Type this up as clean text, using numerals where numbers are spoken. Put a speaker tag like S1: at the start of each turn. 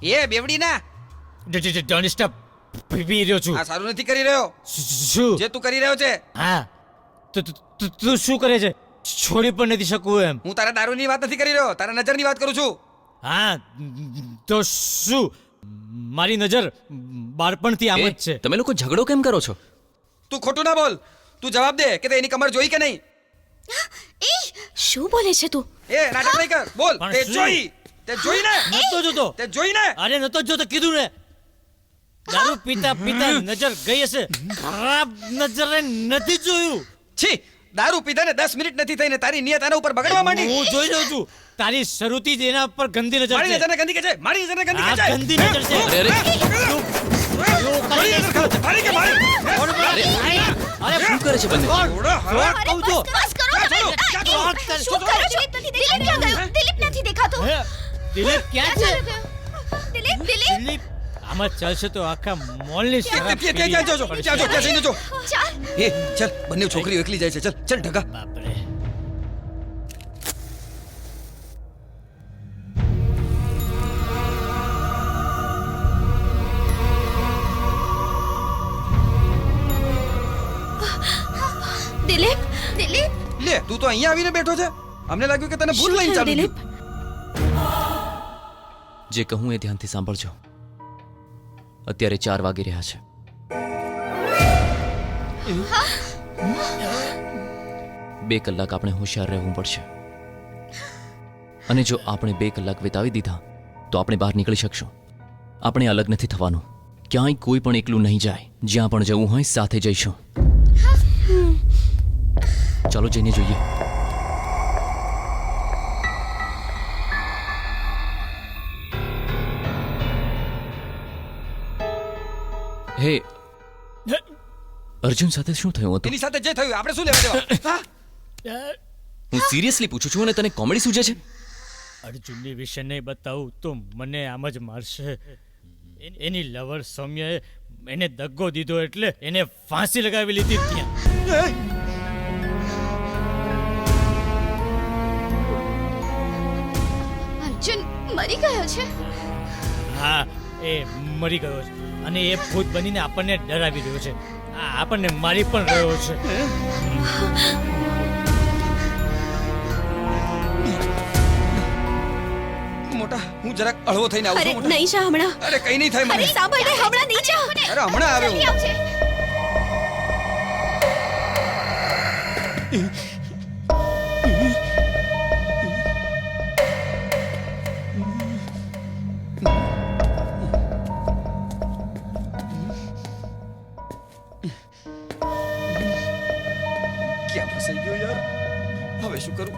S1: એ બેવડી ના
S2: don't stop પી રહ્યો છું.
S1: આ સારું નથી કરી રહ્યો.
S2: શું?
S1: જે તું કરી રહ્યો છે.
S2: હા તું શું કરે છે? છોડી પણ નથી શકું એમ.
S1: હું તારા દારૂની વાત નથી કરી રહ્યો, તારા નજરની વાત કરું છું.
S2: હા તો શું? મારી નજર બાળપણથી આમ જ છે.
S3: તમે લોકો ઝઘડો કેમ કરો છો?
S1: તું ખોટું ના બોલ. તું જવાબ દે કે તે એની કમર જોઈ કે નહીં.
S4: એ શું બોલે છે તું?
S1: એ નાટક નહીં કર, બોલ.
S2: પણ
S1: તે
S2: શું?
S1: જોઈ, તે જોઈ ને,
S2: નતો જોતો.
S1: તે જોઈ ને.
S2: અરે નતો જોતો કીધું ને. દારૂ પીતા પીતા નજર ગઈ હશે. ખરાબ નજરે નથી જોયું.
S1: છી, દારૂ પીધાને 10 મિનિટ નથી થઈને તારી નિયત આના ઉપર બગડવા માંડી.
S2: હું જોઈ રહ્યો છું. તારી શરૂથી જ એના પર ગંદી નજર
S1: મારી
S2: છે.
S1: નજરને ગંદી કે છે, મારી નજરને ગંદી કે
S2: આ
S1: છે.
S2: ગંદી નજર છે.
S3: અરે
S1: મારી નજર ખરાબ છે. મારી કે મારી.
S2: અરે
S3: શું કરે છે બંને?
S1: ઓડા, હવે.
S2: અરે કહું છું.
S4: બસ કરો તમે. શું કરો છો? દિલીપ ક્યાં ગયો? દિલીપ નથી દેખાતો.
S2: હે, દિલીપ ક્યાં છે?
S4: દિલીપ
S2: દિલીપ આમાં ચાલશે તો આખા મોલની શરાબ
S1: ત્યાં જાજો, ત્યાં જઈને જો.
S4: ચાલ.
S1: એ ચાલ, બંને છોકરીઓ એકલી જાય છે. ચાલ ચાલ ઢગા.
S2: બાપરે.
S4: દિલીપ દિલીપ
S1: લે, તું તો અહીંયા આવીને બેઠો છે. અમને લાગ્યું કે તને ભૂલ લઈને ચાલુ
S4: દિલીપ
S3: જે કહું એ ધ્યાનથી સાંભળજો. અત્યારે 4 વાગી રહ્યા છે. બે કલાક આપણે હોશિયાર રહેવું પડશે. અને જો આપણે 2 કલાક વિતાવી દીધા તો આપણે બહાર નીકળી શકશું. આપણે અલગ નથી થવાનું. ક્યાંય કોઈ પણ એકલું નહીં જાય. જ્યાં પણ જવું હોય સાથે જઈશું. ચાલો જઈને જોઈએ. હે, અર્જુન સાથે શું થયું હતું?
S1: એની સાથે જે થયું આપણે શું લેવા દેવા. હા?
S3: હું સિરિયસલી પૂછું છું અને તને કોમેડી સૂજે છે?
S2: અર્જુનની વિશે નહીં બતાવું તો મને આમ જ મારશે. એની લવર સૌમ્યાએ એને દગ્ગો દીધો એટલે એને ફાંસી લગાવી લીધી ત્યાં.
S4: અર્જુન મરી ગયો છે.
S2: હા એ મરી ગયો છે અને એ ભૂત બનીને આપણને ડરાવી રહ્યો છે. આપણને મારી પણ રહ્યો છે.
S1: મોટા, હું જરાક હળવો થઈને આવું
S4: અરે
S1: છું. મોટા,
S4: નહીં જા હમણાં.
S1: અરે કઈ નહીં થાય
S4: અરે
S1: મને.
S4: સાંભળ ને હમણાં નહીં જા.
S1: અરે હમણાં આવે હું.
S4: જલ્દી આવજે.
S1: ક્યાં ફસાઈ ગયો યાર? હવે શું કરું?